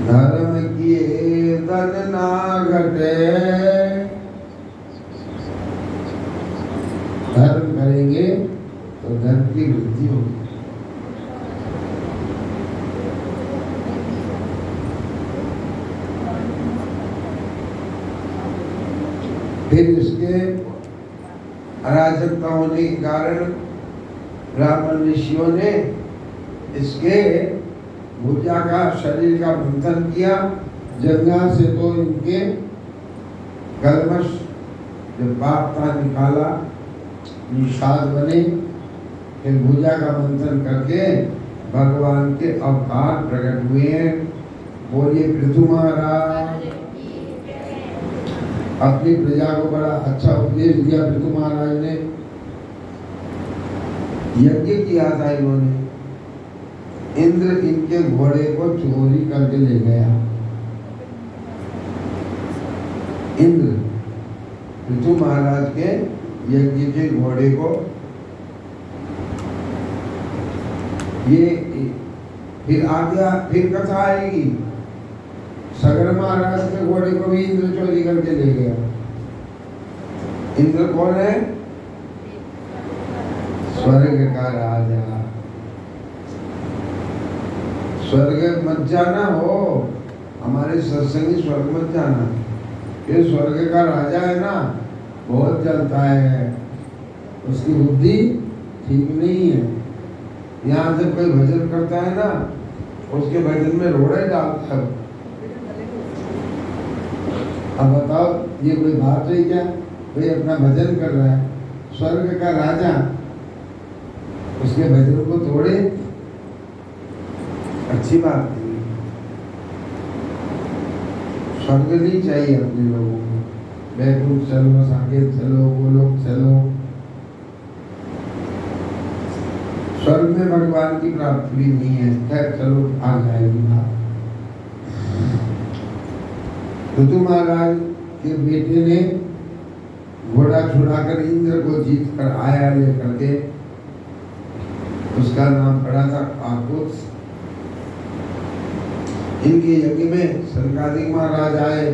धर्म किए धन ना घटे, धर्म करेंगे तो धन की वृद्धि होगी। फिर इसके अराजकता होने के कारण ब्राह्मण ऋषियों ने इसके भुजा का शरीर का मंथन किया। जंगा से तो इनके कलमश जब पाप था निकाला, निषाद बने। फिर भुजा का मंथन करके भगवान के अवतार प्रकट हुए हैं। बोलिए पृथु महाराज। अपनी प्रजा को बड़ा अच्छा उपदेश दिया पृथु महाराज ने। यज्ञ किया था इन्होंने। इंद्र इनके घोड़े को चोरी करके ले गया। इंद्र पृथु महाराज के यज्ञ के घोड़े को, ये फिर आ गया। फिर कथा आएगी, सगर महाराज के घोड़े को भी इंद्र चोरी करके ले गया। इंद्र कौन है? स्वर्ग का राजा। स्वर्ग मत जाना हो, हमारे सत्संगी स्वर्ग मत जाना। ये स्वर्ग का राजा है ना, बहुत जानता है, उसकी बुद्धि ठीक नहीं है। यहाँ जब कोई भजन करता है ना, उसके भजन में रोड़ा ही डालता है। अब बताओ ये कोई बात है क्या? कोई अपना भजन कर रहा है, स्वर्ग का राजा उसके भजन को तोड़े, अच्छी बात नहीं। स्वर्ग नहीं चाहिए अपने लोगों को। बैकुंठ चलो, साकेत चलो, गोलोक चलो। स्वर्ग में भगवान की प्राप्ति भी नहीं है। खैर चलो, आ जाएगी बात। ऋतु महाराज के बेटे ने घोड़ा छुड़ाकर इंद्र को जीत कर आया लेकर के। उसका नाम पड़ा था काकुत्स। इनके यज्ञ में सनकादिक महाराज आए,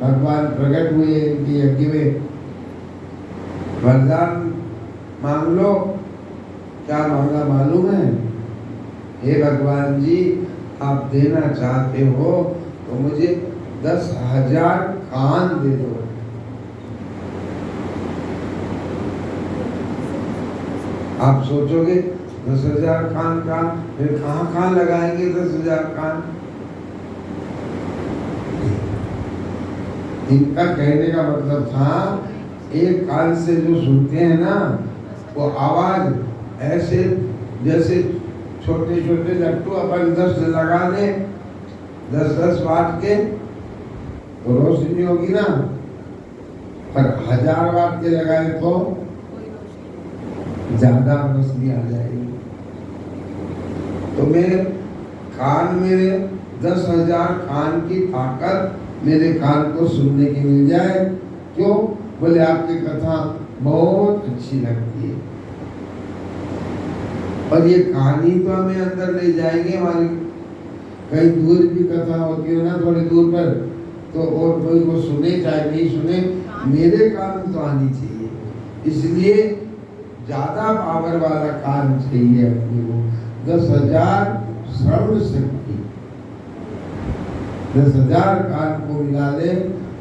भगवान प्रकट हुए इनके यज्ञ में। वरदान मांग लो। क्या मांगा मालूम है? हे भगवान जी, आप देना चाहते हो तो मुझे 10,000 कान दे दो। आप सोचोगे 10,000 कान का, फिर कहाँ लगाएंगे 10,000 कान? इनका कहने का मतलब था, एक कान से जो सुनते हैं ना, वो आवाज ऐसे जैसे छोटे छोटे लट्टू अपन 10 लगा दें, 10-10 वाट के, तो रोशनी होगी ना। पर 1000 वाट के लगाए तो ज्यादा रोशनी आ जाएगी। तो मेरे कान में 10,000 कान की ताकत मेरे कान को सुनने की मिल जाए। क्यों? बोले आपकी कथा बहुत अच्छी लगती है, और ये कहानी तो हमें अंदर ले जाएंगे। हमारी कहीं दूर भी कथा होती है ना, थोड़ी दूर पर, तो और कोई को सुने चाहे नहीं सुने, मेरे कान तो आनी चाहिए। इसलिए ज्यादा पावर वाला कान चाहिए अपने को। 10,000 श्रवण शक्ति, 10,000 कान को मिला ले,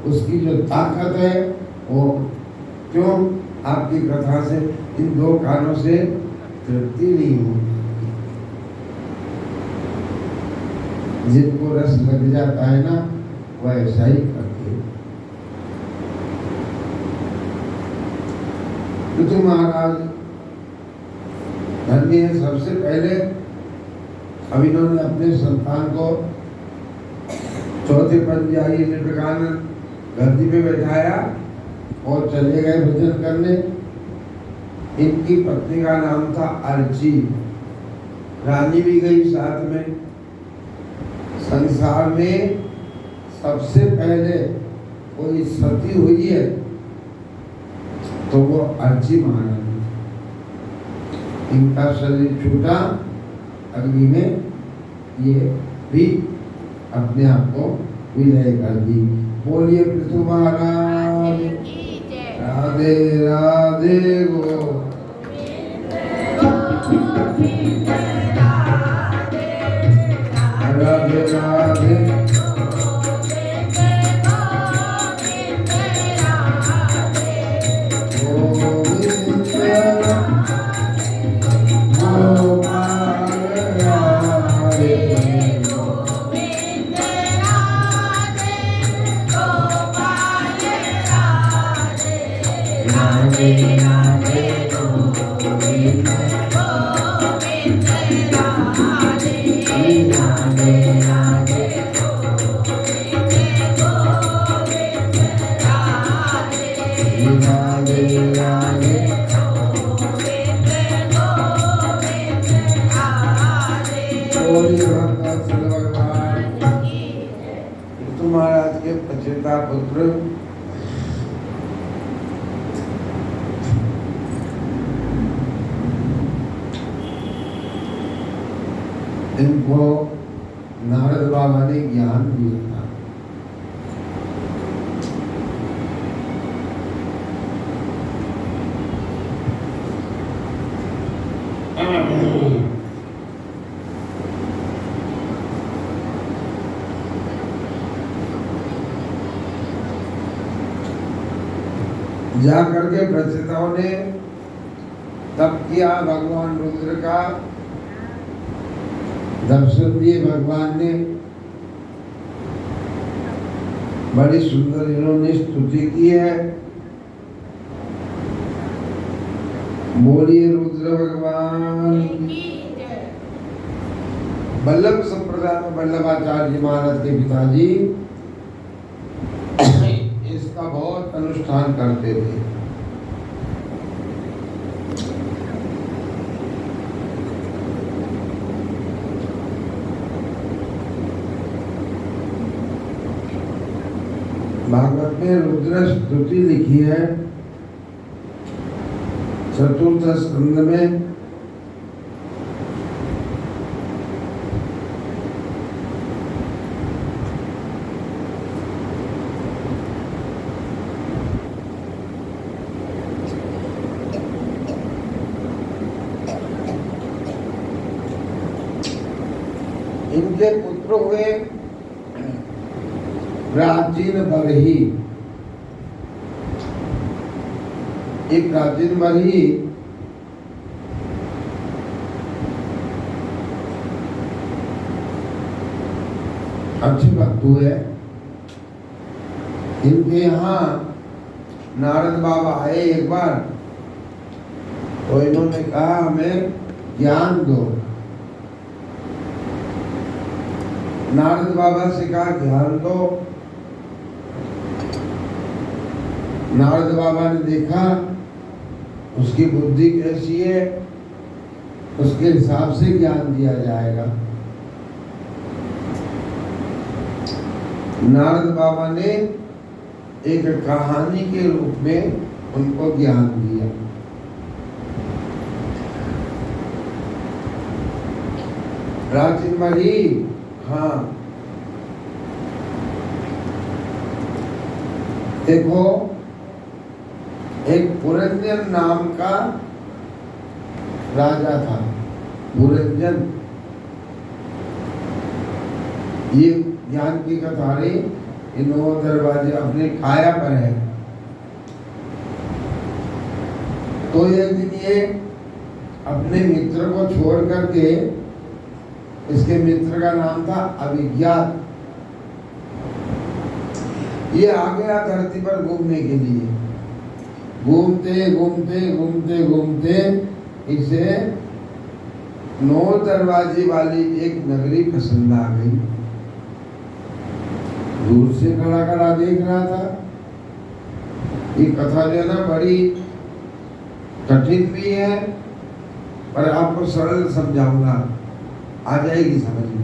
उसकी जो ताकत है वो। क्यों? आपकी कथा से इन 2 कानों से तृप्ति नहीं होती। जिनको रस लग जाता है ना, वह ऐसा ही करते हैं। ऋतु महाराज धन्य है। सबसे पहले अब इन्होंने अपने संतान को चौथे पंजाई निटकानंद गद्दी पे बैठाया और चले गए भजन करने। इनकी पत्नी का नाम था अर्ची। रानी भी गई साथ में। संसार में सबसे पहले कोई सती हुई है तो वो अर्ची महारानी। इनका शरीर छूटा अग्नि में, ये भी अपने आप को विलय कर दी। बोलिए पृथु महाराज राधे राधे गो राधे राधे महाराज के पचेता पुत्र इनको नारद बाबा ने ज्ञान दिया था। जा करके प्रचेताओं ने तप किया, भगवान रुद्र का दर्शन दिए। भगवान ने बड़ी सुंदर इन्होंने स्तुति की है। बोलिए रुद्र भगवान। वल्लभ संप्रदाय में वल्लभाचार्य महाराज के पिताजी इसका बहुत अनुष्ठान करते थे। भागवत में रुद्र स्तुति लिखी है, चतुर्थ स्कंद में। इनके पुत्र हुए प्राचीन बरही। एक प्राचीन बरही अच्छी भक्तु है। इनके यहाँ नारद बाबा आए एक बार, तो इन्होंने कहा हमें ज्ञान दो। नारद बाबा से कहा ध्यान दो। नारद बाबा ने देखा उसकी बुद्धि कैसी है, उसके हिसाब से ज्ञान दिया जाएगा। नारद बाबा ने एक कहानी के रूप में उनको ज्ञान दिया। प्राचीन मरी, हाँ देखो, एक पुरंजन नाम का राजा था। पुरंजन, ये ज्ञान की कथा रे इन 9 दरवाजे अपने काया पर है। तो एक दिन ये अपने मित्र को छोड़ करके, इसके मित्र का नाम था अभिज्ञात, ये आ गया धरती पर घूमने के लिए। घूमते घूमते घूमते घूमते इसे 9 दरवाजे वाली एक नगरी पसंद आ गई। दूर से खड़ा खड़ा देख रहा था। ये कथा जो है ना बड़ी कठिन भी है, पर आपको सरल समझाऊंगा, आ जाएगी समझ में।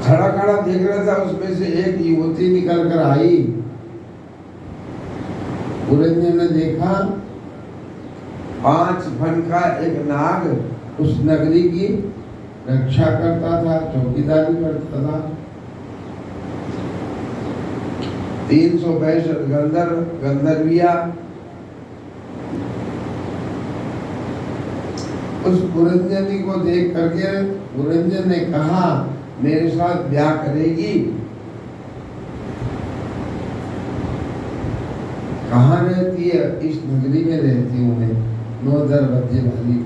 खड़ा खड़ा देख रहा था, उसमें से एक युवती निकल कर आई। पुरंजन ने देखा 5 फन का एक नाग उस नगरी की रक्षा करता था, चौकीदारी करता था। 362 गंधर्विया उस पुरंजनी को देख करके पुरंजन ने कहा मेरे साथ ब्याह करेगी। कहाँ रहती है? इस नगरी में रहती हूँ मैं, 9 दरवाजे वाली।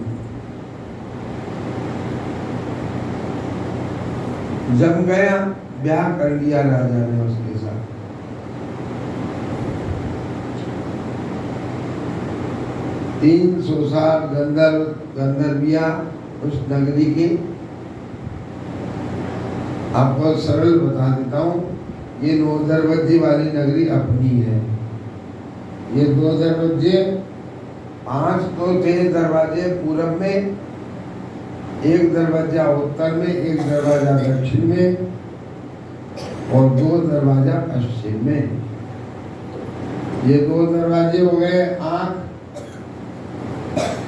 जम गया, ब्याह कर लिया राजा ने उसके साथ। तीन 360 गंधर्विया उस नगरी की। आपको सरल बता देता हूँ, ये 9 दरवाजे वाली नगरी अपनी है। ये 2 दरवाजे, 5 तो थे दरवाजे पूरब में, 1 दरवाजा उत्तर में, 1 दरवाजा दक्षिण में और 2 दरवाजा पश्चिम में। ये 2 दरवाजे हो गए आँख,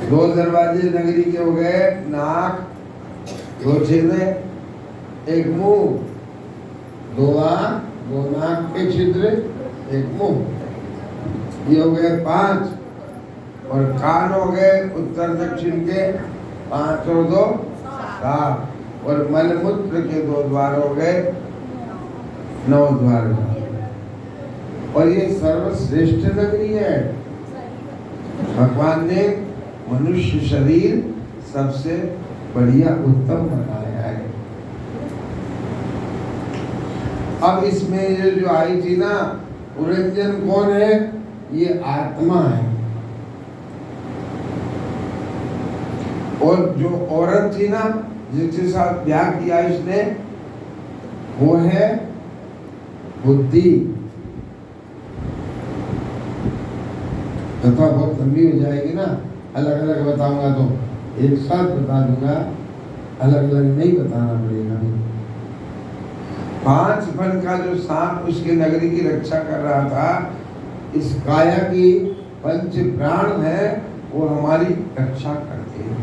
2 दरवाजे नगरी के हो गए नाक, 2 छेदे, 1 मुंह, 2 आँख, 2 नाक के छिद्र, 1 मुंह, ये हो गए 5। और कान हो गए उत्तर दक्षिण के 5 और 2 7। और मलमूत्र के 2 द्वार हो गए 9 द्वार। और ये सर्वश्रेष्ठ नगरी है। भगवान ने मनुष्य शरीर सबसे बढ़िया उत्तम बनाया है। अब इसमें ये जो आई थी ना, पुरंजन कौन है? ये आत्मा है। और जो औरत थी ना जिसके साथ ब्याह किया इसने, वो है बुद्धि। कथा बहुत लंबी हो जाएगी ना, अलग अलग बताऊंगा तो एक साथ बता दूंगा, अलग अलग नहीं बताना पड़ेगा। 5 फन का जो सांप उसके नगरी की रक्षा कर रहा था, इस काया की 5 प्राण है, वो हमारी रक्षा करते हैं।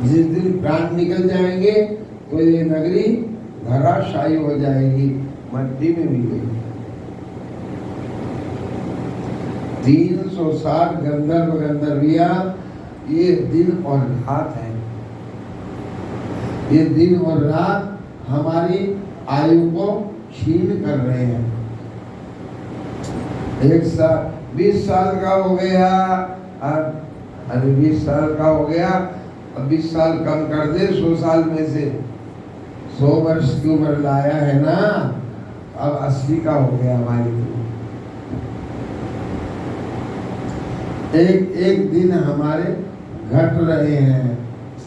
जिस दिन प्राण निकल जाएंगे तो ये नगरी धराशायी हो जाएगी, मट्टी में मिल गई। 360 गंधर्व गंधर्विया, ये दिन और रात है। ये दिन और रात हमारी आयु को क्षीण कर रहे हैं। 20 साल का हो गया, अरे 20 साल का हो गया, अब 20 साल कम कर दे 100 साल में से। 100 वर्ष की उम्र लाया है ना, अब 80 का हो गया हमारी। एक दिन हमारे घट रहे हैं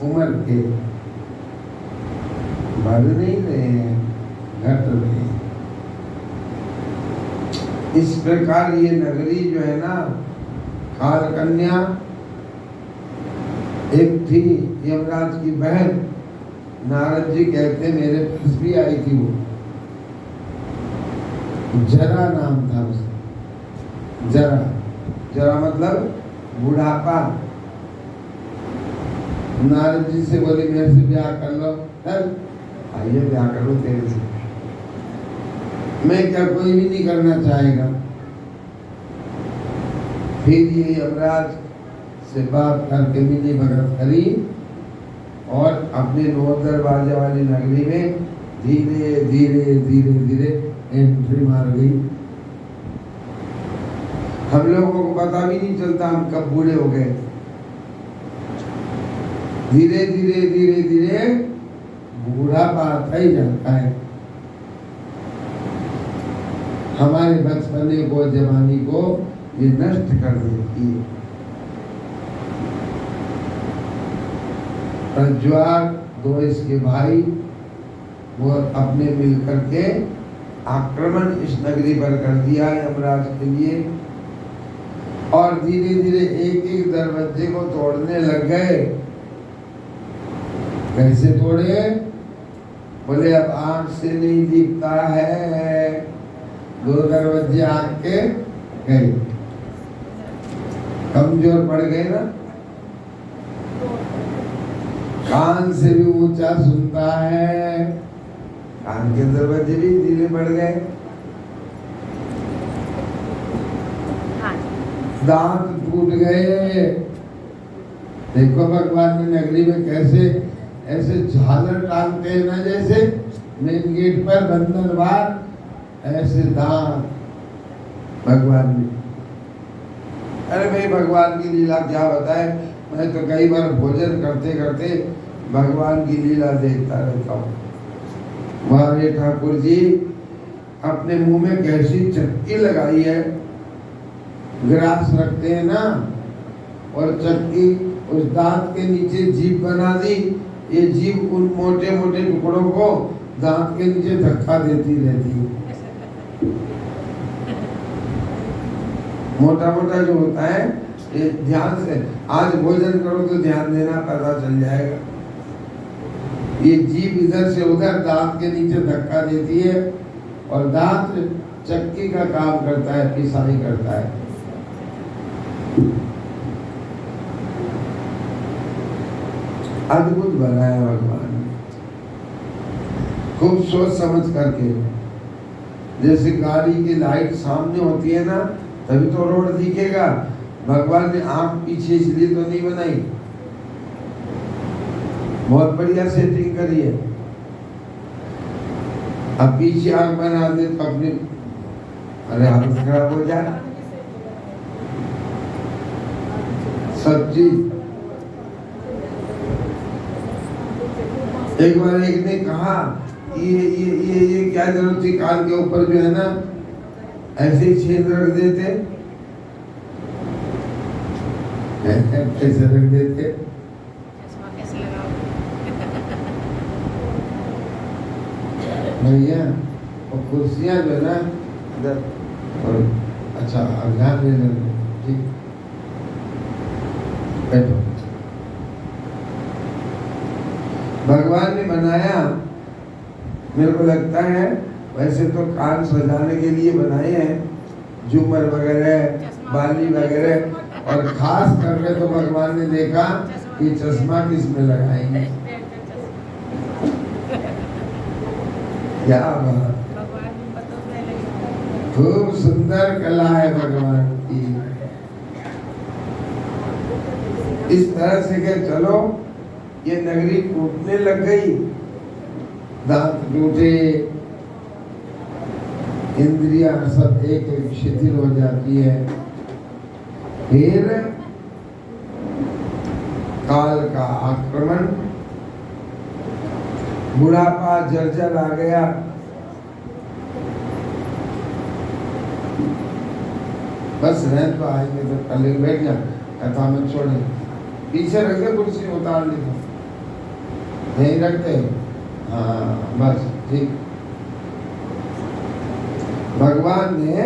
उम्र के, बढ़ नहीं रहे हैं, घट रहे हैं। इस प्रकार ये नगरी जो है ना, काल कन्या एक थी, यमराज की बहन। नारद जी कहते मेरे पास भी आई थी वो, जरा नाम था उसका। जरा, जरा मतलब बुढ़ापा। नारद जी से बोले मेरे से ब्याह कर लो, चल आइए ब्याह करो तेरे से। मैं क्या, कोई भी नहीं करना चाहेगा। फिर ये यमराज से बात करके मिली भगत करी और अपने 9 दरवाजे वाली नगरी में धीरे धीरे धीरे धीरे एंट्री मार गई। हम लोगों को पता भी नहीं चलता हम कब बूढ़े हो गए। धीरे धीरे धीरे धीरे बूढ़ापा आता ही जाता है। हमारे बचपने को, जवानी को ये नष्ट कर देती है। प्रज्वाल 2 इसके भाई, वो अपने मिलकर के आक्रमण इस नगरी पर कर दिया यमराज के लिए। और धीरे धीरे एक एक दरवाजे को तोड़ने लग गए। कैसे तोड़े? बोले अब आंख से नहीं दिखता है, 2 दरवाजे आंख के गए, कमजोर पड़ गए ना। कान से भी ऊंचा सुनता है, कान के दरवाजे भी ढीले पड़ गए, दांत टूट गए। देखो भगवान ने नगरी में कैसे ऐसे झालर टांगते हैं ना, जैसे मेन गेट पर बंधन बार, ऐसे दांत भगवान ने। अरे भाई भगवान की लीला क्या बताए, मैं तो कई बार भोजन करते करते भगवान की लीला देखता रहता हूँ। हमारे ठाकुर जी अपने मुंह में कैसी चक्की लगाई है, ग्रास रखते हैं ना, और चक्की उस दांत के नीचे जीभ बना दी। ये जीभ उन मोटे मोटे टुकड़ों को दांत के नीचे धक्का देती रहती है। मोटा मोटा जो होता है, ये ध्यान से आज भोजन करो तो ध्यान देना, पता चल जाएगा। ये जीभ इधर से उधर दांत के नीचे धक्का देती है, और दांत चक्की का काम करता है, पिसाई करता है। अद्भुत बनाया भगवान ने, खूब सोच समझ करके। जैसे गाड़ी की लाइट सामने होती है ना, तभी तो रोड दिखेगा। भगवान ने आंख पीछे इसलिए तो नहीं बनाई, बहुत बढ़िया सेटिंग करी है। अब पीछे आंख बना दे तो अपने, अरे हालत खराब हो जाए सब चीज। एक बार एक ने कहा ये क्या जरूरत थी, कान के ऊपर जो है ना ऐसे ही छेद रख देते, ऐसे रख देते। भैया और कुर्सियां जो है ना इधर, और अच्छा अब ध्यान दे लेंगे, ठीक बैठो। भगवान ने बनाया, मेरे को लगता है वैसे तो कान सजाने के लिए बनाए हैं, झूमर वगैरह, बाली वगैरह, और खास करके तो भगवान ने देखा कि चश्मा किस में लगाएंगे। क्या बात, खूब सुंदर कला है भगवान की। इस तरह से कि चलो ये नगरी टूटने लग गई, दांत टूटे, इंद्रियां सब एक एक शिथिल हो जाती है। फिर काल का आक्रमण, बुढ़ापा जर्जर आ गया। बस रहन तो आएंगे तो कल बैठ जा, कथा मत छोड़े, पीछे रख दे, कुर्सी उतार ली तो नहीं रखते। हाँ बस ठीक। भगवान ने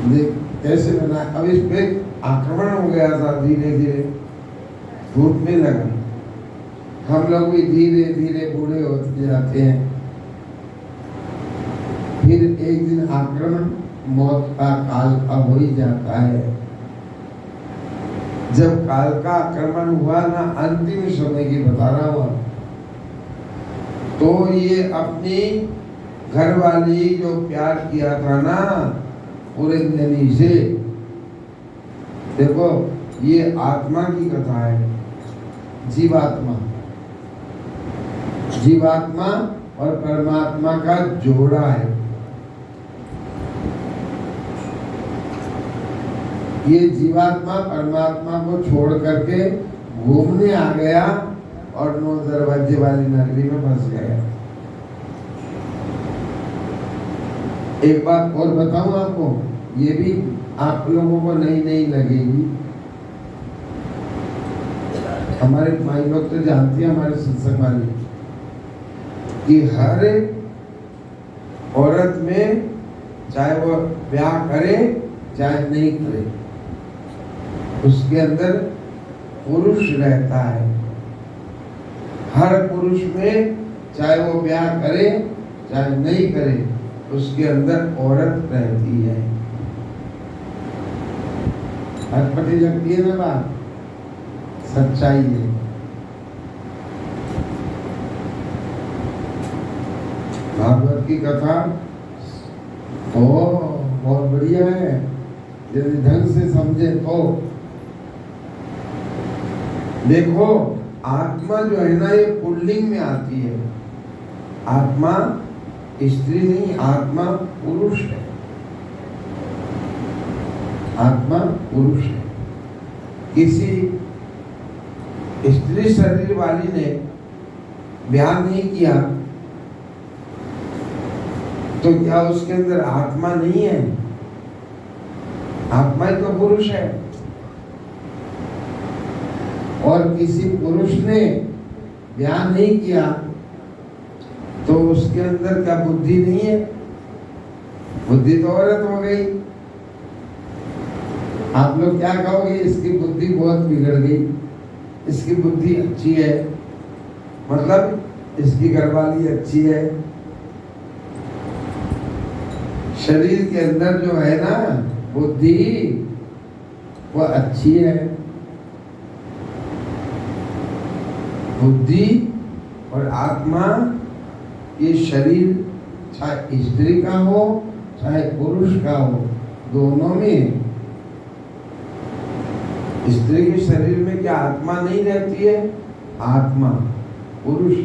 देख कैसे बना, अब इस पे आक्रमण हो गया था, धीरे धीरे टूटने लगा। हम लोग भी धीरे धीरे बूढ़े होते जाते हैं। फिर एक दिन आक्रमण मौत का काल का हो ही जाता है। जब काल का आक्रमण हुआ ना, अंतिम समय की बता रहा हुआ, तो ये अपनी घरवाली जो प्यार किया था ना पुरंजनी से, देखो ये आत्मा की कथा है, जीवात्मा, जीवात्मा और परमात्मा का जोड़ा है। ये जीवात्मा परमात्मा को छोड़ करके घूमने आ गया और 9 दरवाजे वाली नगरी में फंस गया। एक बात और बताऊं आपको, ये भी आप लोगों को नई लगेगी। हमारे भाई लोग तो जानते हैं, हमारे सत्संग वाले, कि हर औरत में चाहे वो ब्याह करे चाहे नहीं करे, उसके अंदर पुरुष रहता है। हर पुरुष में चाहे वो ब्याह करे चाहे नहीं करे, उसके अंदर औरत रहती है। अटपटी लगती है ना बात, सच्चाई है। भागवत की कथा तो बहुत बढ़िया है, यदि ढंग से समझे तो। देखो आत्मा जो है ना, ये पुल्लिंग में आती है। आत्मा स्त्री नहीं, आत्मा पुरुष है। आत्मा पुरुष है। किसी स्त्री शरीर वाली ने ब्याह नहीं किया तो क्या उसके अंदर आत्मा नहीं है? आत्मा ही तो पुरुष है। और किसी पुरुष ने ब्याह नहीं किया तो उसके अंदर क्या बुद्धि नहीं है? बुद्धि तो औरत हो गई। आप लोग क्या कहोगे? इसकी बुद्धि बहुत बिगड़ गई, इसकी बुद्धि अच्छी है, मतलब इसकी घरवाली अच्छी है। शरीर के अंदर जो है ना बुद्धि, वो अच्छी है। बुद्धि और आत्मा, ये शरीर चाहे स्त्री का हो चाहे पुरुष का हो, दोनों में। स्त्री के शरीर में क्या आत्मा नहीं रहती है? आत्मा पुरुष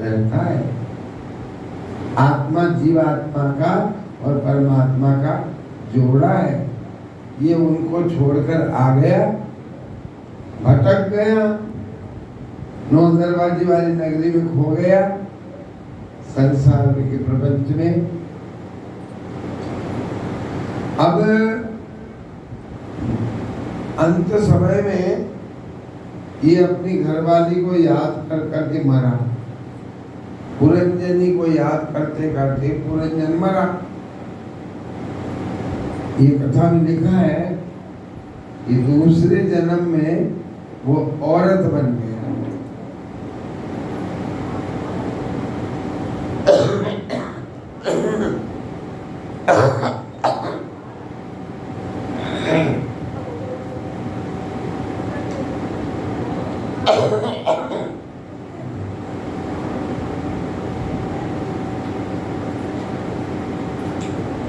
रहता है। आत्मा जीवात्मा का और परमात्मा का जोड़ा है। ये उनको छोड़कर आ गया, भटक गया, नौ दरवाजे वाली नगरी में खो गया, संसार के प्रपंच में। अब अंत समय में ये अपनी घरवाली को याद कर करके मरा। पुरंजनी को याद करते करते पुरंजन मरा। ये कथा में लिखा है कि दूसरे जन्म में वो औरत बन गया।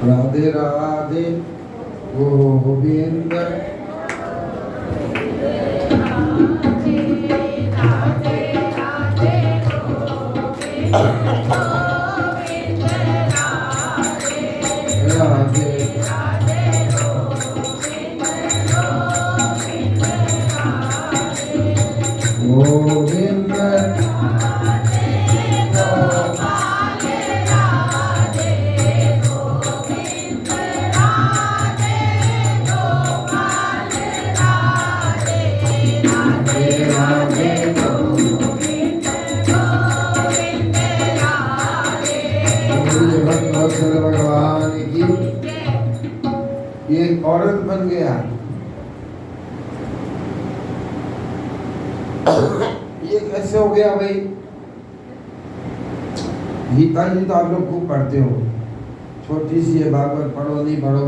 राधे राधे गोविंद। भगवान की ये औरत बन गया। ये कैसे हो गया भाई? गीता जी तो आप लोग खूब पढ़ते हो, छोटी सी है, भागवत पढ़ो नहीं पढ़ो,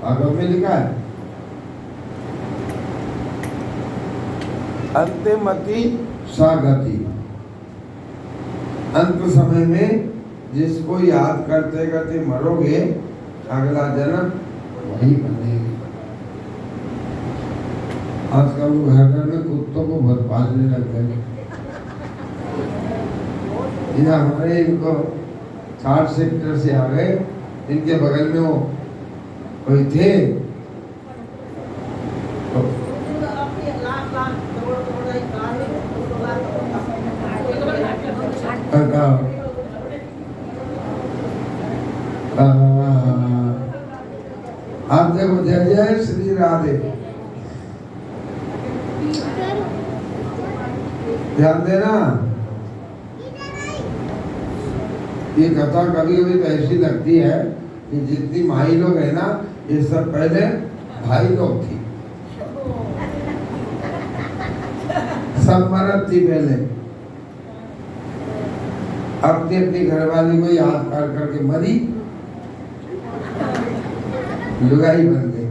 भागवत में लिखा है अंतिमति सागति। अंत समय में जिसको याद करते करते मरोगे, अगला जन्म वही बनेगा। आजकल घर घर में कुत्तों को बहुत पालने लग गए। हमारे इनको 60 सेक्टर से आ गए, इनके बगल में वो कोई थे तो आप देखो, जय जय श्री राधे। ध्यान देना, ये कथा कभी कभी तो ऐसी लगती है कि जितनी माई लोग है ना, ये सब पहले भाई लोग थी, सब मर्द थी पहले। अपनी अपनी घरवाली को याद कर करके मरी, लुगाई बन गई।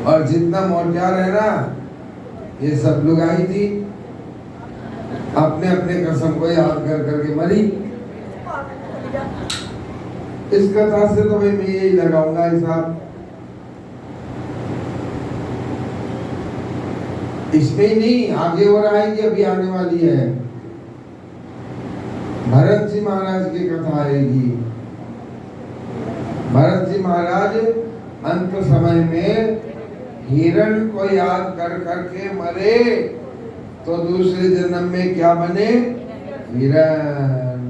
और जितना मोटियार है ना, ये सब लोग आई थी, अपने अपने कसम को याद कर करके मरी। इस कथा से तो भाई मैं यही लगाऊंगा हिसाब। इसमें ही नहीं, आगे और आएगी, अभी आने वाली है। भरत जी महाराज की कथा आएगी। भरत जी महाराज अंत समय में हिरण को याद कर करके मरे, तो दूसरे जन्म में क्या बने? हिरण।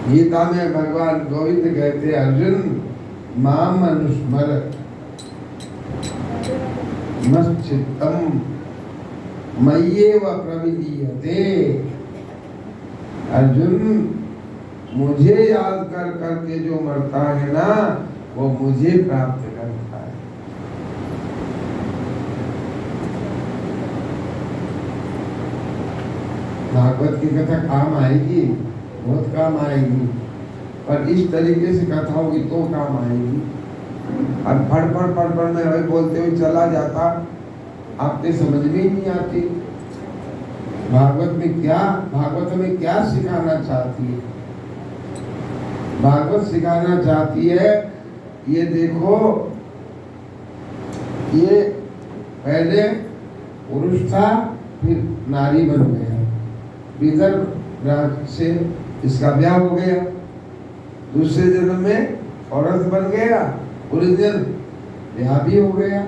गीता में भगवान गोविंद कहते, अर्जुन माम अनुस्मर मच्चित्तम मय्येव प्रविलीयते। अर्जुन, मुझे याद कर करके जो मरता है ना, वो मुझे प्राप्त करता है। भागवत की कथा काम आएगी, बहुत काम आएगी, पर इस तरीके से कथा होगी तो काम आएगी। अब पढ़ में वही बोलते हुए चला जाता, आपके समझ में ही नहीं आती भागवत में क्या सिखाना चाहती है। भागवत सिखाना चाहती है, ये देखो, ये पहले पुरुष था, फिर नारी बन गया, विदर्भ राज से इसका ब्याह हो गया, दूसरे जन्म में औरत बन गया, ओरिजिनल ब्याह भी हो गया,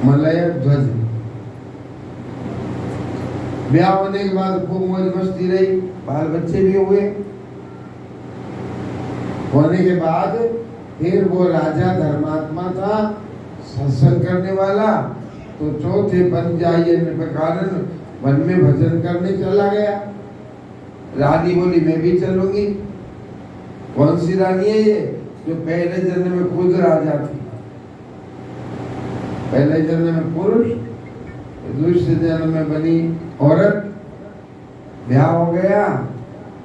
मलय ध्वज। ब्याह होने के बाद खूब मौज मस्ती रही, बाल बच्चे भी हुए। होने के बाद फिर वो राजा धर्मात्मा था, सत्संग करने वाला, तो चौथे पंचायन के कारण वन में भजन करने चला गया। रानी बोली मैं भी चलूंगी। कौन सी रानी है ये? जो पहले जन्म में खुद राजा थी, पहले जन्म में पुरुष, दूसरे जन्म में बनी औरत। ब्याह हो गया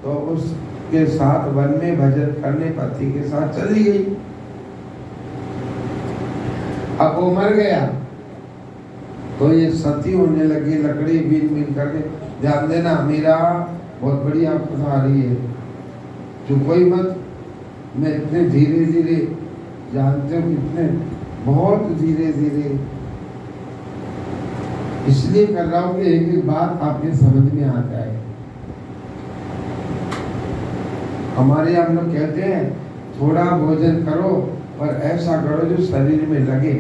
तो उसके साथ वन में भजन करने पति के साथ चली गई। अब वो मर गया तो ये सती होने लगी, लकड़ी बीन बीन करके। ध्यान देना, मेरा बहुत बढ़िया कथा आ रही है, चुप ही मत। मैं इतने धीरे धीरे, जानते हो कितने, बहुत धीरे धीरे इसलिए कर रहा हूँ कि एक एक बात आपके समझ में आ जाए। हमारे हम लोग कहते हैं थोड़ा भोजन करो, पर ऐसा करो जो शरीर में लगे,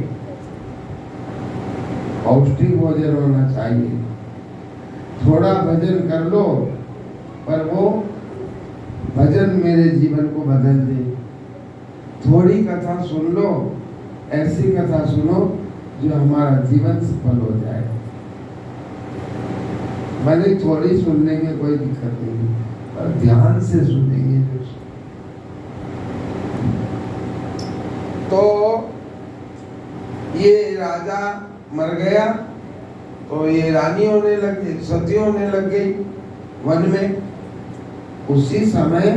पौष्टिक भोजन होना चाहिए। थोड़ा भजन कर लो, पर वो भजन मेरे जीवन को बदल दे। थोड़ी कथा सुन लो, ऐसी कथा सुनो जो हमारा जीवन सफल हो जाए। भले थोड़ी सुनने में कोई दिक्कत नहीं, पर ध्यान से सुनेंगे तो ये राजा मर गया, तो ये रानी होने लग गई, सती होने लग गई वन में। उसी समय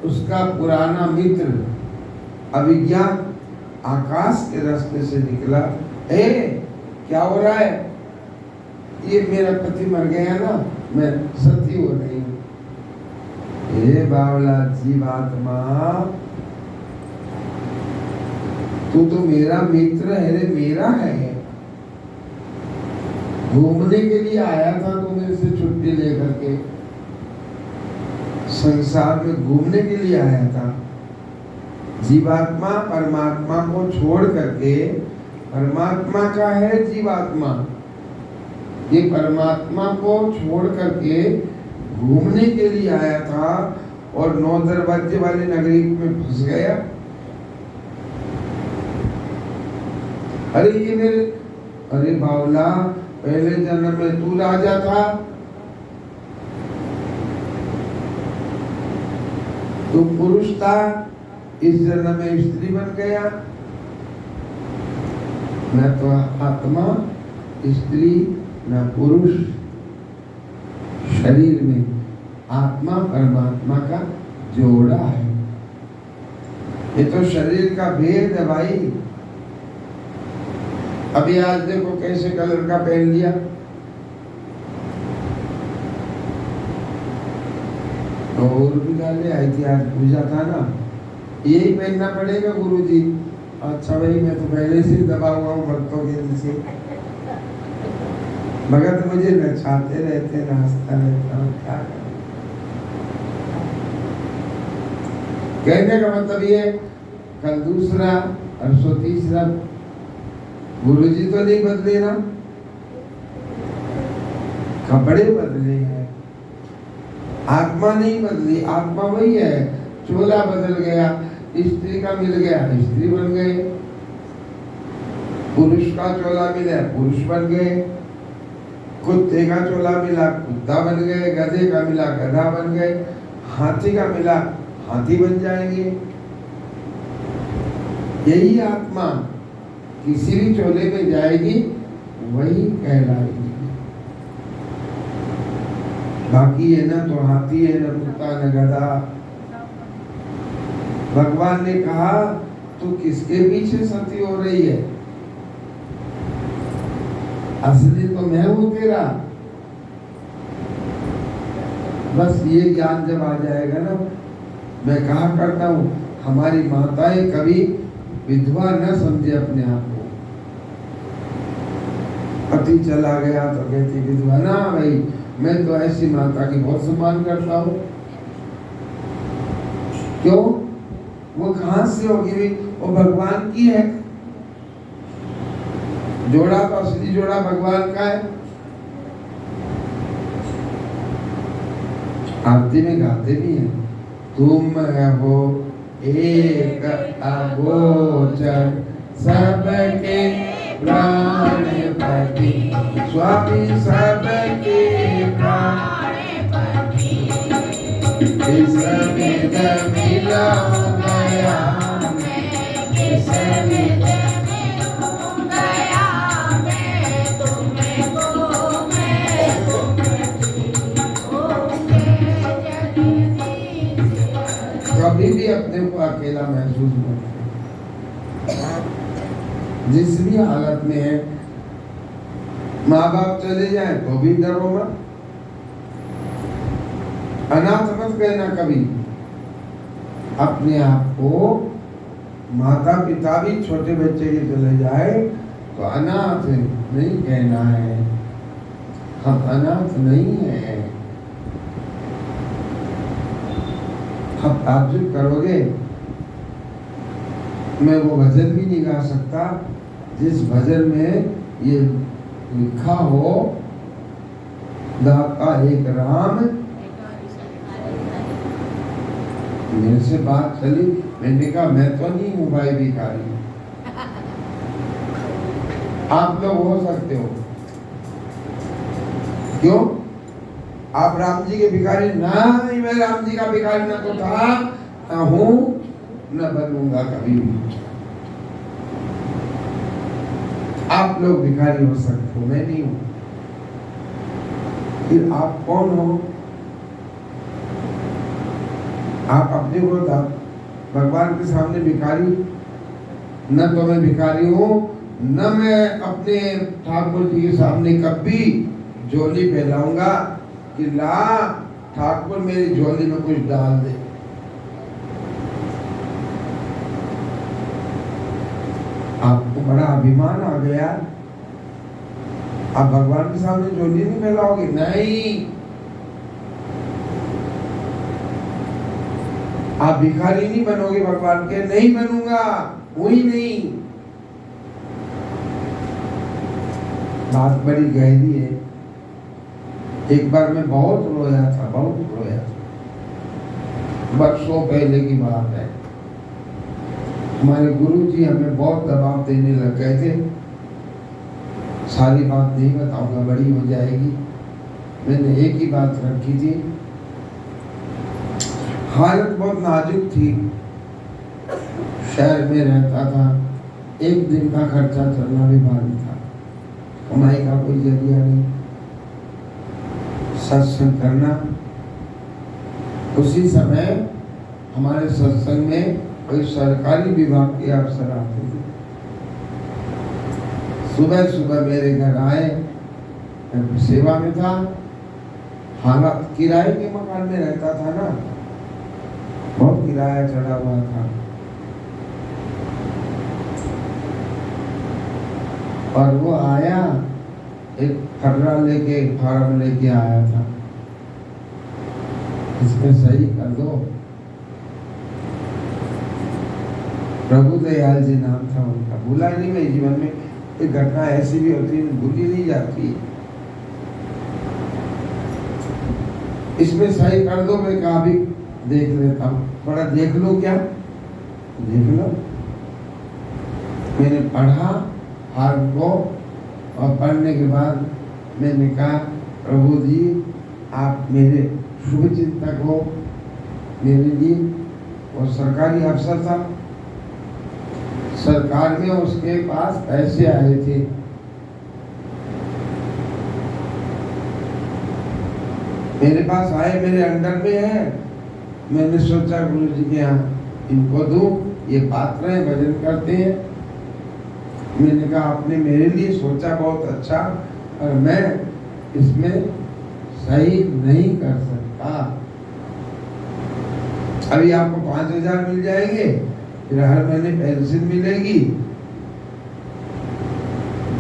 उसका पुराना मित्र अभिज्ञा आकाश के रास्ते से निकला। क्या हो रहा है? ये मेरा पति मर गया ना, मैं सती हो रही हूँ। हे बावला जीवात्मा, तू तो मेरा मित्र है रे, मेरा है। घूमने के लिए आया था तो मेरे से छुट्टी लेकर के, संसार में घूमने के लिए आया था। जीवात्मा परमात्मा को छोड़ करके, परमात्मा का है जीवात्मा, ये परमात्मा को छोड़ करके घूमने के लिए आया था और 9 दरवाजे वाली नगरी में फंस गया। अरे ये मेरे, अरे बावला, पहले जन्म में तू राजा था, तू पुरुष था, इस जन्म में स्त्री बन गया। न तो आत्मा स्त्री, न पुरुष। शरीर में आत्मा परमात्मा का जोड़ा है। ये तो शरीर का भेद है भाई। अभी आज देखो कैसे कलर का पहन लिया, और भी डाले आई थी, आज पूजा था ना, यही पहनना पड़ेगा गुरुजी। अच्छा भाई मैं तो पहले से दबा हुआ हूँ भक्तों के दिल से, भगत मुझे नचाते रहते, नाचता रहता हूँ, क्या करूं। कहने का मतलब ये, कल दूसरा परसों तीसरा, गुरुजी तो नहीं बदले ना, कपड़े बदले हैं, आत्मा नहीं बदली, आत्मा वही है। चोला बदल गया, स्त्री का मिल गया, स्त्री बन गए, पुरुष का चोला मिला, पुरुष बन गए, कुत्ते का चोला मिला, कुत्ता बन गए, गधे का मिला, गधा बन गए, हाथी का मिला, हाथी बन जाएंगे। यही आत्मा किसी भी चोले में जाएगी वही कहलाएगी। बाकी है ना तो हाथी है, न कुत्ता, न गधा। भगवान ने कहा तू किसके पीछे सती हो रही है, असली तो मैं हूं तेरा। बस ये ज्ञान जब आ जाएगा ना, मैं कहा करता हूँ हमारी माताएं कभी विधवा न समझे अपने आप को। पति चला गया तो कहती विधवा ना भाई, मैं तो ऐसी माता की बहुत सम्मान करता हूँ। क्यों? वो कहां से होगी भाई? वो भगवान की है। जोड़ा तो असली जोड़ा भगवान का है। आरती में गाते भी हैं, तुम हो एक अगोचर सबके प्राणपति, स्वामी सबके प्राणपति, इस विध मिला गया मैं, इस विध में हो गया मैं, तुमको मैं कभी भी अपने को अकेला महसूस मत करो। जिस भी हालत में है, माँ बाप चले जाए तो भी डरो मत, अनाथ मत कहना कभी। अपने आप को, माता पिता भी छोटे बच्चे के चले जाए तो अनाथ नहीं कहना है, हम अनाथ नहीं है। आप ताज्जुब करोगे, मैं वो भजन भी नहीं गा सकता जिस भजन में ये लिखा हो, दाता एक राम। मेरे से बात चली, मैंने कहा मैं तो नहीं हूँ भाई भिखारी, आप लोग हो सकते हो। क्यों? आप राम जी के भिखारी? नहीं, मैं राम जी का भिखारी न तो था, न हूं, न बनूंगा कभी भी। आप लोग भिखारी हो सकते हो, मैं नहीं हूं। फिर आप कौन हो? आप अपने को भगवान के सामने भिखारी, न तो मैं भिखारी हूं, न मैं अपने ठाकुर जी के सामने कभी झोली फैलाऊंगा कि ला ठाकुर मेरी झोली में कुछ डाल दे। आपको बड़ा अभिमान आ गया, आप भगवान के सामने झोली नहीं फैलाओगे? नहीं, आप भिखारी नहीं बनोगे भगवान के। नहीं बनूंगा, वही नहीं। बात बड़ी गहरी है। एक बार मैं बहुत रोया था, बहुत रोया था। बरसों पहले की बात है। हमारे गुरुजी हमें बहुत दबाव देने लग गए थे। सारी बात नहीं बताऊंगा, बड़ी हो जाएगी। मैंने एक ही बात रखी थी, हालत बहुत नाजुक थी, शहर में रहता था, एक दिन का खर्चा चलना भी भारी था, कमाई का कोई जरिया नहीं, सत्संग करना। उसी समय हमारे सत्संग में कोई सरकारी विभाग के अफसर आते थे, सुबह सुबह मेरे घर आए, मैं सेवा में था, हालात किराए के मकान में रहता था ना, बहुत किराया चढ़ा हुआ था, और वो आया, एक फर्रा लेके, एक फार्म लेके आया था, इसमें सही कर दो। प्रभु दयाल जी नाम था उनका, भूला नहीं मेरे जीवन में। एक घटना ऐसी भी होती है, भूली नहीं जाती। इसमें सही कर दो, मैं कहा भी देख लेता हूँ, थोड़ा देख लो, क्या देख लो। मैंने पढ़ा हार्ड को, और पढ़ने के बाद मैंने कहा, प्रभु जी आप मेरे शुभ चिंतक हो, मेरे लिए। वो सरकारी अफसर था, सरकार में उसके पास पैसे आए थे, मेरे पास आए, मेरे अंडर में है। मैंने सोचा गुरु जी के यहाँ इनको दूं, ये पात्र हैं, भजन करते हैं। मैंने कहा आपने मेरे लिए सोचा बहुत अच्छा, और मैं इसमें सही नहीं कर सकता। अभी आपको 5,000 मिल जाएंगे, फिर हर महीने पेंशन मिलेगी।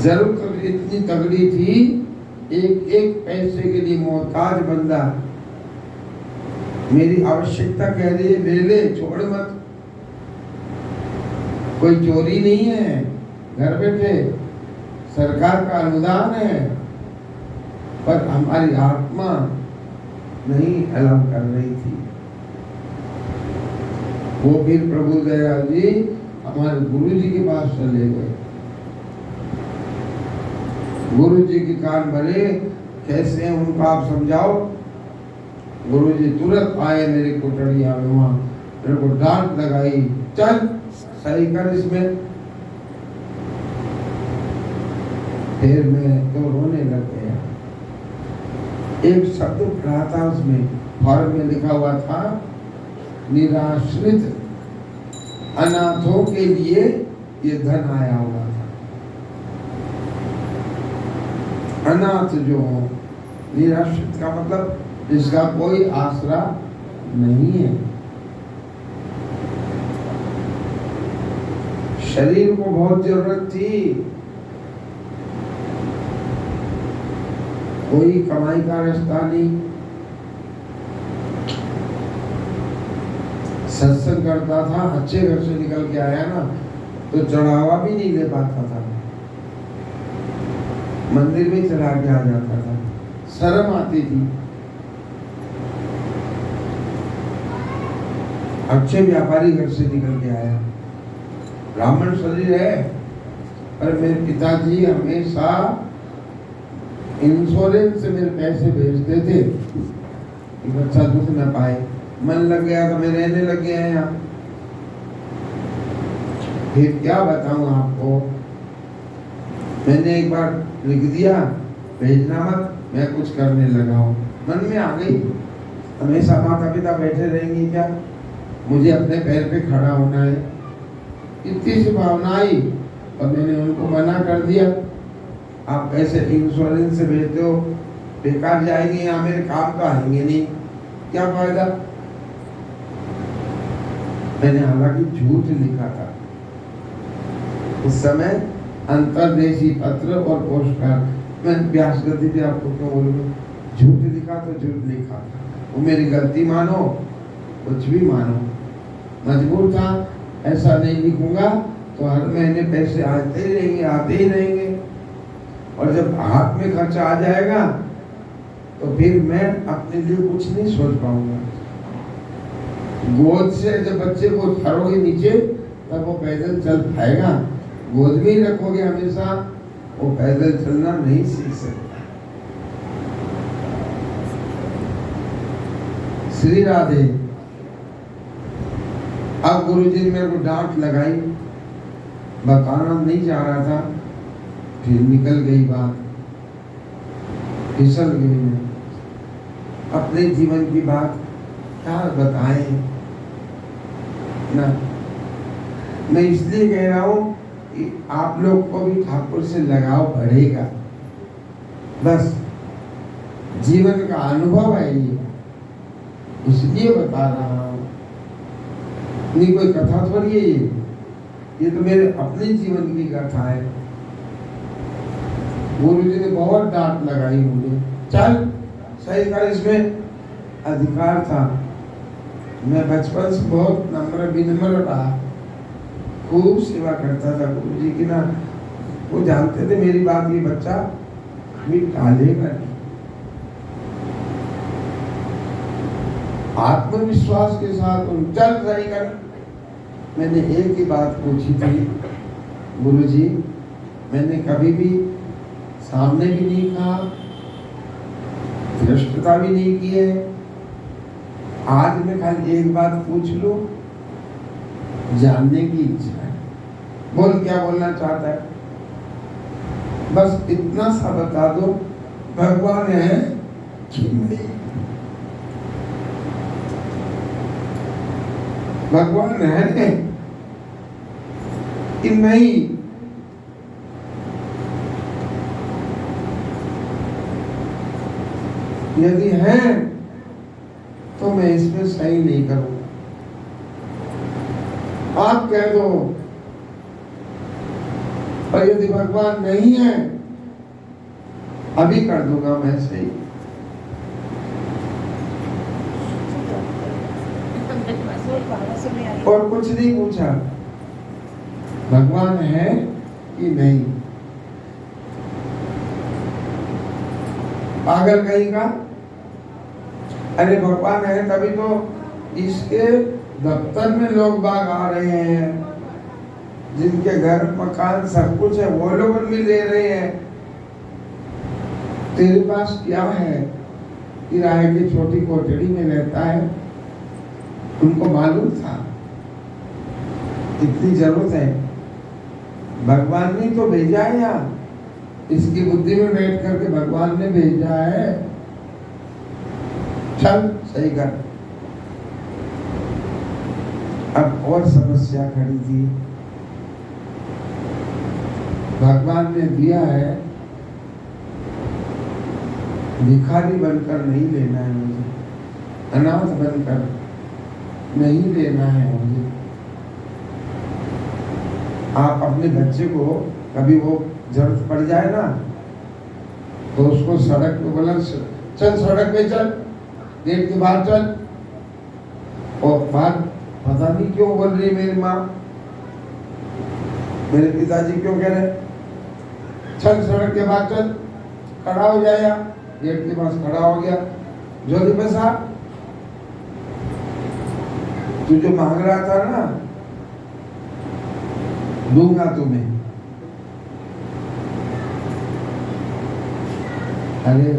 जरूरत इतनी तगड़ी थी, एक एक पैसे के लिए मोहताज बंदा, मेरी आवश्यकता कह रही है, ले ले, छोड़ मत। कोई चोरी नहीं है, घर बैठे सरकार का अनुदान है, पर हमारी आत्मा नहीं अलाउ कर रही थी। वो फिर प्रभु दयाल जी हमारे गुरु जी के पास चले गए। गुरु जी के कान भरे, कैसे हैं उनको आप समझाओ। गुरु जी तुरंत आए मेरी कुटड़िया में, वहां मेरे को डांट लगाई, चल सही कर इसमें। फिर मैं तो रोने लग गया। एक शब्द पढ़ा था, उसमें फॉर्म में लिखा हुआ था, निराश्रित अनाथों के लिए ये धन आया हुआ था। अनाथ जो हो, निराश्रित का मतलब जिसका कोई आसरा नहीं है। शरीर को बहुत जरूरत थी, कोई कमाई का रास्ता नहीं। सत्संग करता था, अच्छे घर से निकल के आया ना, तो चढ़ावा भी नहीं ले पाता था, मंदिर में चढ़ा के आ जाता था, शर्म आती थी। अच्छे व्यापारी घर से निकल के आया, ब्राह्मण शरीर है, पर मेरे पिताजी हमेशा इंश्योरेंस से मेरे पैसे भेजते थे कि बच्चा दुख न पाए। मन लग गया तो मैं रहने लग गया है यहाँ। फिर क्या बताऊं आपको, मैंने एक बार लिख दिया, भेजना मत, मैं कुछ करने लगा हूँ। मन में आ गई, हमेशा माता पिता बैठे रहेंगे क्या, मुझे अपने पैर पे खड़ा होना है। इतनी सी भावना आई, और मैंने उनको मना कर दिया, आप ऐसे इंश्योरेंस से भेजते हो, बेकार जाएंगे, यहाँ मेरे काम तो आएंगे नहीं, क्या फायदा। मैंने हालांकि झूठ लिखा था उस समय, अंतरदेशी पत्र और पोस्टकार्ड। मैं व्यास गति पे आपको क्यों बोलूँगा, झूठ लिखा तो झूठ लिखा, वो मेरी गलती मानो, कुछ भी मानो, मजबूर था। ऐसा नहीं लिखूंगा तो हर महीने पैसे आते ही रहेंगे, आते ही रहेंगे, और जब हाथ में खर्चा आ जाएगा तो फिर मैं अपने लिए कुछ नहीं सोच पाऊंगा। गोद से जब बच्चे को उठाओगे नीचे, तब वो पैदल चल पाएगा। गोद में ही रखोगे हमेशा, वो पैदल चलना नहीं सीख सकता। श्री राधे। अब गुरुजी ने मेरे को डांट लगाई, बताना नहीं चाह रहा था, फिर निकल गई बात, फिसल गई मैं। अपने जीवन की बात क्या बताएं ना, मैं इसलिए कह रहा हूं कि आप लोग को भी ठाकुर से लगाव बढ़ेगा, बस जीवन का अनुभव है ये, इसलिए बता रहा हूं। नहीं कोई कथा थोड़ी है ये तो मेरे अपने जीवन की कथा है। गुरु जी ने बहुत डांट लगाई मुझे, चल सही कर, इसमें अधिकार था। मैं बचपन से बहुत नम्र विनम्र रहा, खूब सेवा करता था गुरु जी की ना। वो जानते थे मेरी बात, ये बच्चा कभी टालेगा नहीं। आत्मविश्वास के साथ चल सही कर। मैंने एक ही बात पूछी थी, गुरु जी मैंने कभी भी सामने भी नहीं कहा, धृष्टता भी नहीं की है, आज मैं खाली एक बात पूछ लूं, जानने की इच्छा है, बोल क्या बोलना चाहता है, बस इतना सा बता दो, भगवान है कि नहीं, भगवान है कि नहीं। यदि है तो मैं इसमें सही नहीं करूंगा, आप कह दो। और यदि भगवान नहीं है अभी कर दूंगा मैं सही। और कुछ नहीं पूछा, भगवान है कि नहीं। पागल कहीं का, अरे भगवान है तभी तो इसके दफ्तर में लोग बाग आ रहे हैं, जिनके घर मकान सब कुछ है वो लोग भी ले रहे हैं। तेरे पास क्या है? किराए की छोटी कोठरी में रहता है, उनको मालूम था इतनी जरूरत है, भगवान ने तो भेजा है यहाँ, इसकी बुद्धि में बैठ करके भगवान ने भेजा है, चल सही कर। अब और समस्या खड़ी थी, भगवान ने दिया है, भिखारी बनकर नहीं लेना है मुझे, अनाथ बनकर नहीं लेना है मुझे। आप अपने बच्चे को कभी वो जरूरत पड़ जाए ना तो उसको सड़क पे बोला, चल सड़क पे चल, गेट के बाहर चल। और बात पता नहीं क्यों बोल रही मेरी माँ, मेरे पिताजी क्यों कह रहे चल सड़क के बाहर चल, खड़ा हो जाएगा, गेट के पास खड़ा हो गया, जल्दी पैसा तू जो मांग रहा था ना दूंगा तुम्हें। अरे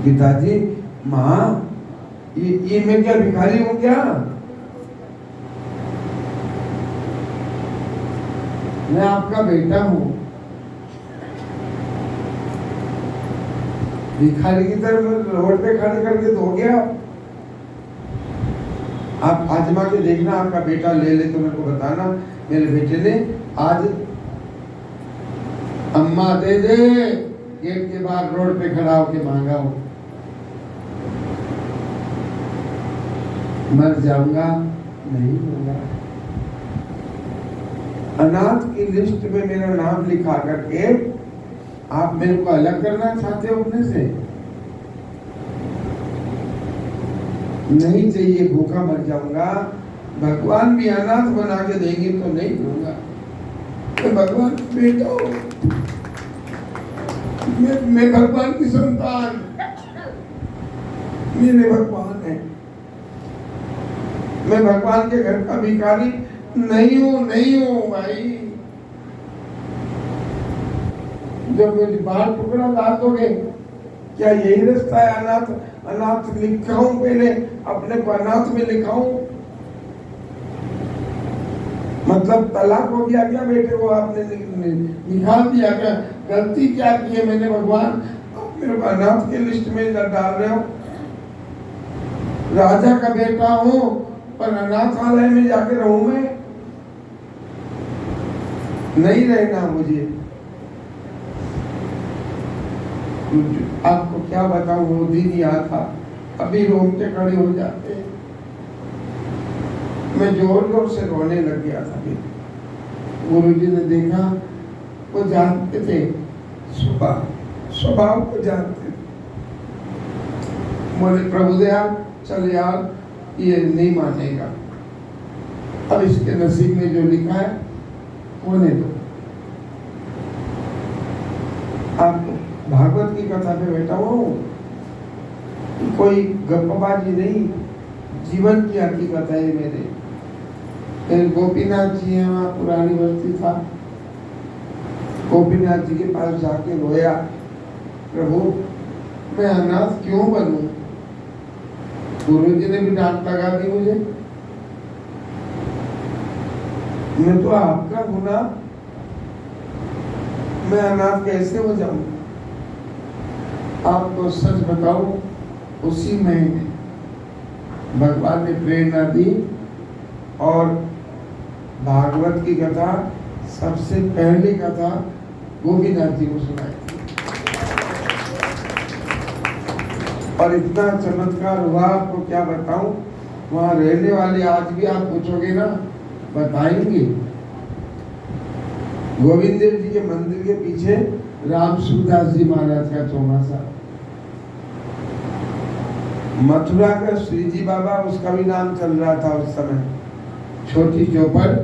पिताजी, माँ ये मैं क्या भिखारी हूँ क्या? मैं आपका बेटा हूँ, भिखारी की तरफ रोड पे खड़े करके दोगे आप आजमा के देखना, आपका बेटा ले ले तो मेरे को बताना, मेरे बेटे ने आज अम्मा दे दे गेट के बाहर रोड पे खड़ा होके मांगा हो। मर जाऊंगा नहीं होगा। अनाथ की लिस्ट में मेरा नाम लिखा करके आप मेरे को अलग करना चाहते हो अपने से? नहीं चाहिए, भूखा मर जाऊंगा। भगवान भी अनाथ बना के देंगे तो नहीं दूंगा। तो भगवान बेटा हूं, मैं भगवान की संतान, मेरे भगवान है, मैं भगवान के घर का भिखारी नहीं हूं भाई। जब मेरी बाल टुकड़ा ला दोगे, क्या यही रास्ता है? अनाथ लिखाऊं, पहले अपने को अनाथ में लिखाऊं, मतलब तलाक हो गया क्या? बेटे को आपने निकाल दिया क्या? गलती क्या की है मैंने? भगवान आप मेरे को अनाथ के लिस्ट में डाल रहे हो। राजा का बेटा हूँ, पर अनाथालय में जाके रहूं मैं? नहीं रहना मुझे। आपको क्या बताऊं, वो दिन याद था, अभी रोंगटे खड़े हो जाते। मैं जोर जोर से रोने लग गया था। गुरुजी ने देखा, वो जानते थे स्वभाव को जानते थे। बोले प्रभुदयाल चल यार, ये नहीं मानेगा, अब इसके नसीब में जो लिखा है होने दो। आप भागवत की कथा पे बैठा हुआ हूँ, कोई गप्पबाजी नहीं, जीवन की हकीकत है मेरे। गोपीनाथ जी है, वहाँ पुरानी बस्ती था। गोपीनाथ जी के पास जाके रोया, प्रभु मैं अनाथ क्यों बनूं? गुरुजी ने भी डांट लगा दी मुझे, मैं तो आपका गुना, मैं अनाथ कैसे हो जाऊं? आपको सच बताऊं, उसी महीने भगवान ने प्रेरणा दी और भागवत की कथा सबसे पहली कथा गोपीनाथ जी को सुनाई थी। और इतना चमत्कार हुआ, आपको क्या बताऊं, वहां रहने वाले आज भी आप पूछोगे ना बताएंगे। गोविंद देव जी के मंदिर के पीछे राम सूरदास जी महाराज का चौमासा, मथुरा का श्री जी बाबा, उसका भी नाम चल रहा था उस समय, छोटी चौपड़